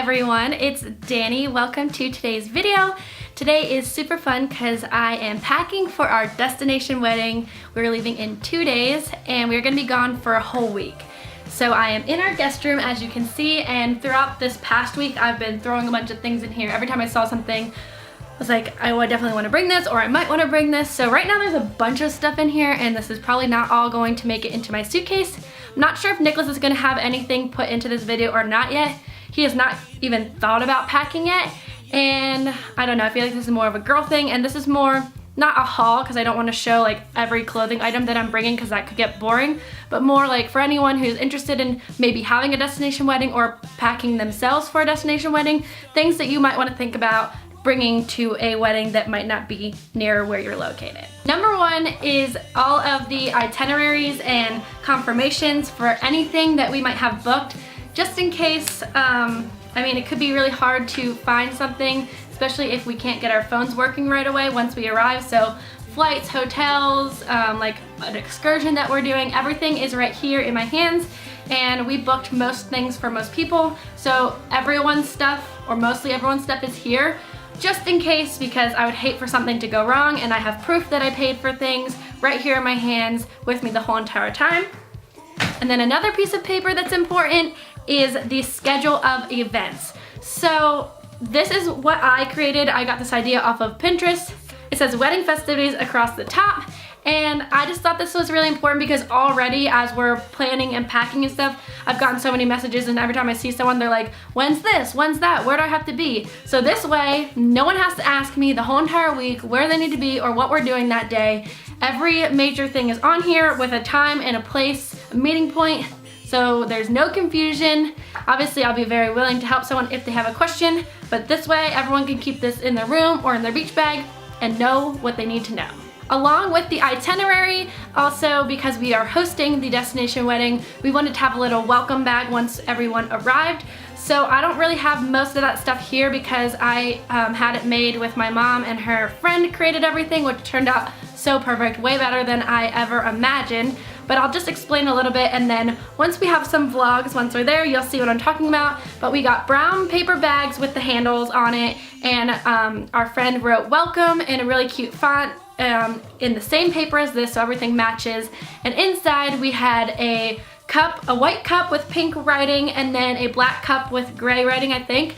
everyone, it's Dani. Welcome to today's video. Today is super fun because I am packing for our destination wedding. We're leaving in 2 days and we're gonna be gone for a whole week. So I am in our guest room, as you can see, and throughout this past week I've been throwing a bunch of things in here. Every time I saw something, I was like, I would definitely want to bring this, or I might want to bring this. So right now there's a bunch of stuff in here and this is probably not all going to make it into my suitcase. I'm not sure if Nicholas is going to have anything put into this video or not yet. He has not even thought about packing yet, and I don't know, I feel like this is more of a girl thing, and this is more, not a haul because I don't want to show like every clothing item that I'm bringing because that could get boring, but more like for anyone who's interested in maybe having a destination wedding or packing themselves for a destination wedding, things that you might want to think about bringing to a wedding that might not be near where you're located. Number one is all of the itineraries and confirmations for anything that we might have booked, just in case. I mean, it could be really hard to find something, especially if we can't get our phones working right away once we arrive. So flights, hotels, like an excursion that we're doing, everything is right here in my hands. And we booked most things for most people. So everyone's stuff, or mostly everyone's stuff, is here just in case, because I would hate for something to go wrong, and I have proof that I paid for things right here in my hands with me the whole entire time. And then another piece of paper that's important is the schedule of events. So this is what I created. I got this idea off of Pinterest. It says wedding festivities across the top, and I just thought this was really important because already as we're planning and packing and stuff, I've gotten so many messages, and every time I see someone they're like, when's this, when's that, where do I have to be? So this way no one has to ask me the whole entire week where they need to be or what we're doing that day. Every major thing is on here with a time and a place, a meeting point, so there's no confusion. Obviously I'll be very willing to help someone if they have a question, but this way everyone can keep this in their room or in their beach bag and know what they need to know. Along with the itinerary, also because we are hosting the destination wedding, we wanted to have a little welcome bag once everyone arrived. So I don't really have most of that stuff here because I had it made with my mom, and her friend created everything, which turned out so perfect, way better than I ever imagined. But I'll just explain a little bit, and then once we have some vlogs, once we're there, you'll see what I'm talking about. But we got brown paper bags with the handles on it, and our friend wrote welcome in a really cute font in the same paper as this, so everything matches. And inside we had a cup, a white cup with pink writing, and then a black cup with gray writing, I think.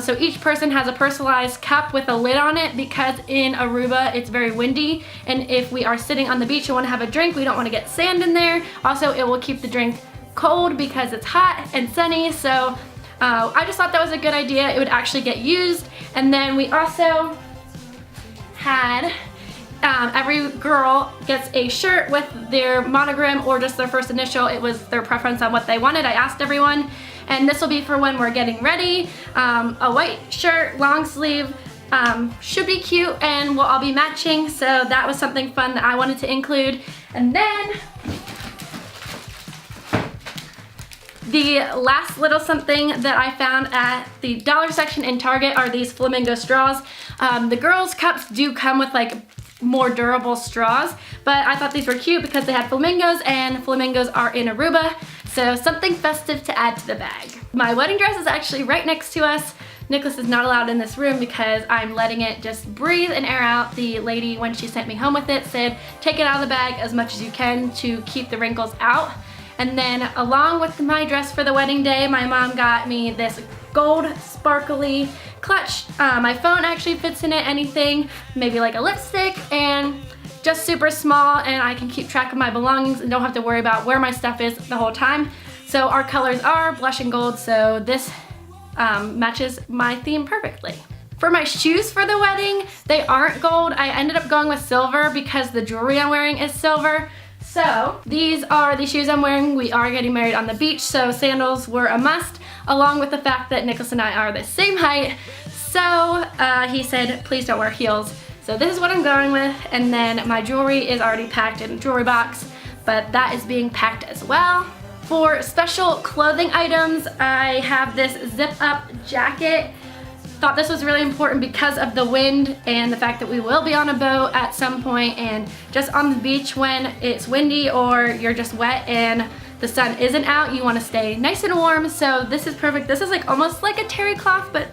So each person has a personalized cup with a lid on it because in Aruba it's very windy, and if we are sitting on the beach and want to have a drink, we don't want to get sand in there. Also, it will keep the drink cold because it's hot and sunny, so I just thought that was a good idea. It would actually get used. And then we also had every girl gets a shirt with their monogram or just their first initial. It was their preference on what they wanted. I asked everyone, and this will be for when we're getting ready. A white shirt, long sleeve, should be cute, and we'll all be matching, so that was something fun that I wanted to include. And then the last little something that I found at the dollar section in Target are these flamingo straws. The girls' cups do come with like more durable straws, but I thought these were cute because they had flamingos, and flamingos are in Aruba, so something festive to add to the bag. My wedding dress is actually right next to us. Nicholas is not allowed in this room because I'm letting it just breathe and air out. The lady, when she sent me home with it, said take it out of the bag as much as you can to keep the wrinkles out. And then along with my dress for the wedding day, my mom got me this gold sparkly clutch. My phone actually fits in it, anything, maybe like a lipstick, and just super small, and I can keep track of my belongings and don't have to worry about where my stuff is the whole time. So our colors are blush and gold, so this matches my theme perfectly. For my shoes for the wedding, they aren't gold. I ended up going with silver because the jewelry I'm wearing is silver. So these are the shoes I'm wearing. We are getting married on the beach, so sandals were a must, along with the fact that Nicholas and I are the same height. So he said, please don't wear heels. So this is what I'm going with, and then my jewelry is already packed in a jewelry box, but that is being packed as well. For special clothing items, I have this zip-up jacket. Thought this was really important because of the wind and the fact that we will be on a boat at some point, and just on the beach when it's windy or you're just wet and the sun isn't out, you want to stay nice and warm, so this is perfect. This is like almost like a terry cloth, but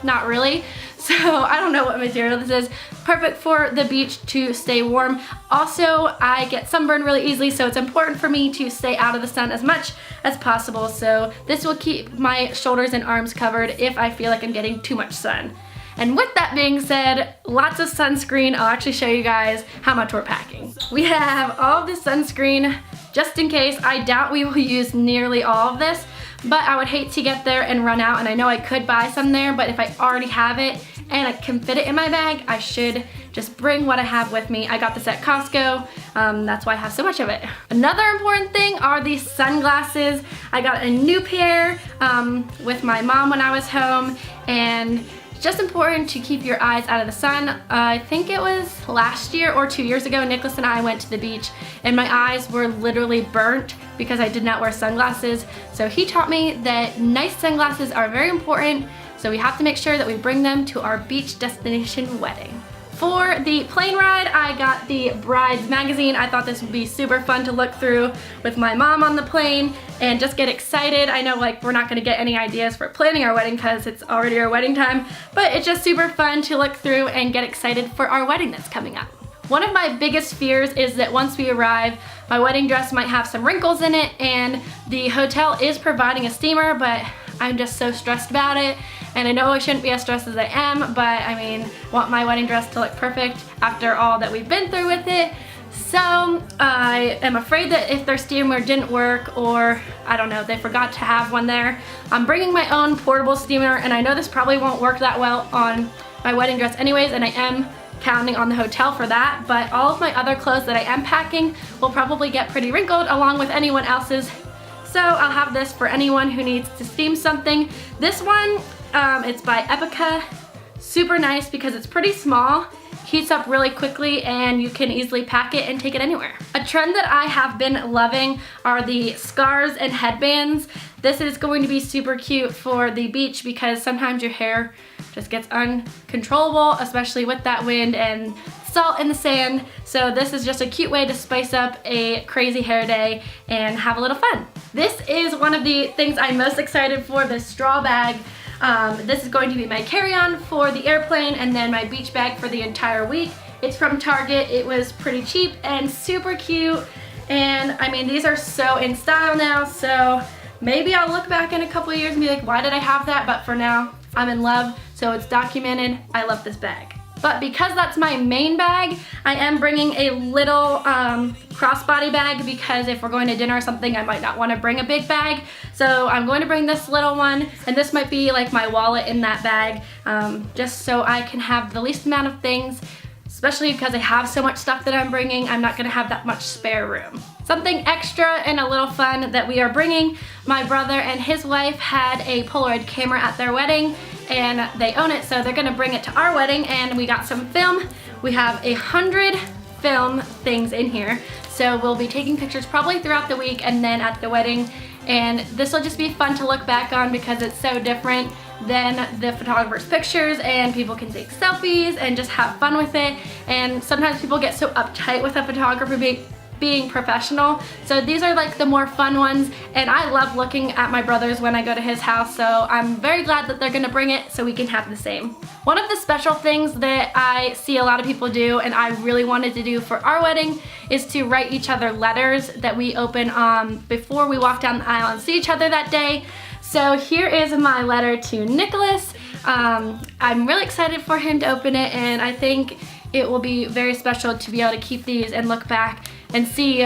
not really. So I don't know what material this is. Perfect for the beach to stay warm. Also, I get sunburned really easily, so it's important for me to stay out of the sun as much as possible. So this will keep my shoulders and arms covered if I feel like I'm getting too much sun. And with that being said, lots of sunscreen. I'll actually show you guys how much we're packing. We have all of this sunscreen just in case. I doubt we will use nearly all of this, but I would hate to get there and run out, and I know I could buy some there, but if I already have it and I can fit it in my bag, I should just bring what I have with me. I got this at Costco, that's why I have so much of it. Another important thing are these sunglasses. I got a new pair with my mom when I was home, and just important to keep your eyes out of the sun. I think it was last year or 2 years ago, Nicholas and I went to the beach and my eyes were literally burnt because I did not wear sunglasses. So he taught me that nice sunglasses are very important, so we have to make sure that we bring them to our beach destination wedding. For the plane ride, I got the Brides magazine. I thought this would be super fun to look through with my mom on the plane and just get excited. I know like we're not gonna get any ideas for planning our wedding because it's already our wedding time, but it's just super fun to look through and get excited for our wedding that's coming up. One of my biggest fears is that once we arrive, my wedding dress might have some wrinkles in it, and the hotel is providing a steamer, but I'm just so stressed about it. And I know I shouldn't be as stressed as I am, but I mean, want my wedding dress to look perfect after all that we've been through with it. So I am afraid that if their steamer didn't work, or I don't know, they forgot to have one there, I'm bringing my own portable steamer, and I know this probably won't work that well on my wedding dress anyways, and I am counting on the hotel for that, but all of my other clothes that I am packing will probably get pretty wrinkled along with anyone else's. So I'll have this for anyone who needs to steam something. This one, it's by Epica. Super nice because it's pretty small, heats up really quickly, and you can easily pack it and take it anywhere. A trend that I have been loving are the scarves and headbands. This is going to be super cute for the beach because sometimes your hair just gets uncontrollable, especially with that wind and salt in the sand. So this is just a cute way to spice up a crazy hair day and have a little fun. This is one of the things I'm most excited for, this straw bag. This is going to be my carry-on for the airplane and then my beach bag for the entire week. It's from Target. It was pretty cheap and super cute. And I mean, these are so in style now, so maybe I'll look back in a couple of years and be like, why did I have that? But for now, I'm in love, so it's documented. I love this bag. But because that's my main bag, I am bringing a little crossbody bag because if we're going to dinner or something, I might not want to bring a big bag. So I'm going to bring this little one, and this might be like my wallet in that bag, just so I can have the least amount of things, especially because I have so much stuff that I'm bringing. I'm not going to have that much spare room. Something extra and a little fun that we are bringing, my brother and his wife had a Polaroid camera at their wedding, and they own it, so they're gonna bring it to our wedding, and we got some film. We have 100 film things in here, so we'll be taking pictures probably throughout the week and then at the wedding, and this will just be fun to look back on because it's so different than the photographer's pictures, and people can take selfies and just have fun with it. And sometimes people get so uptight with a photographer being professional, so these are like the more fun ones, and I love looking at my brother's when I go to his house, so I'm very glad that they're gonna bring it so we can have the same. One of the special things that I see a lot of people do, and I really wanted to do for our wedding, is to write each other letters that we open before we walk down the aisle and see each other that day. So here is my letter to Nicholas. I'm really excited for him to open it, and I think it will be very special to be able to keep these and look back and see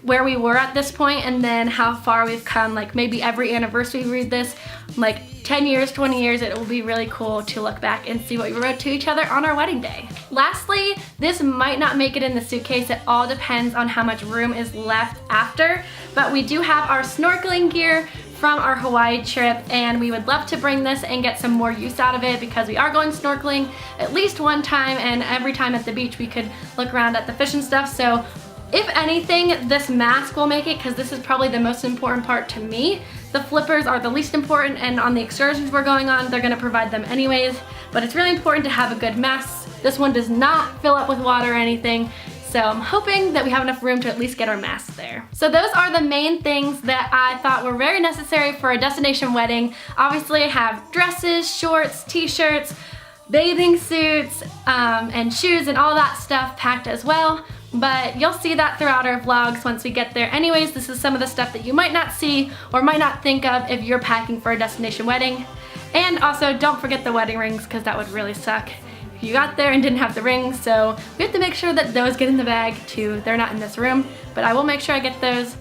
where we were at this point and then how far we've come. Like maybe every anniversary we read this, like 10 years, 20 years, it will be really cool to look back and see what we wrote to each other on our wedding day. Lastly, this might not make it in the suitcase. It all depends on how much room is left after, but we do have our snorkeling gear from our Hawaii trip, and we would love to bring this and get some more use out of it because we are going snorkeling at least one time, and every time at the beach we could look around at the fish and stuff. So if anything, this mask will make it because this is probably the most important part to me. The flippers are the least important, and on the excursions we're going on, they're gonna provide them anyways, but it's really important to have a good mask. This one does not fill up with water or anything, So I'm hoping that we have enough room to at least get our masks there. So those are the main things that I thought were very necessary for a destination wedding. Obviously I have dresses, shorts, t-shirts, bathing suits, and shoes and all that stuff packed as well. But you'll see that throughout our vlogs once we get there. Anyways, this is some of the stuff that you might not see or might not think of if you're packing for a destination wedding. And also don't forget the wedding rings, because that would really suck if you got there and didn't have the rings. So we have to make sure that those get in the bag too. They're not in this room, but I will make sure I get those.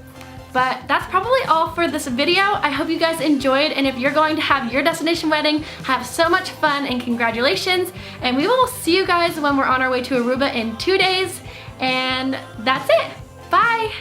But that's probably all for this video. I hope you guys enjoyed, and if you're going to have your destination wedding, have so much fun and congratulations. And we will see you guys when we're on our way to Aruba in 2 days. And that's it. Bye!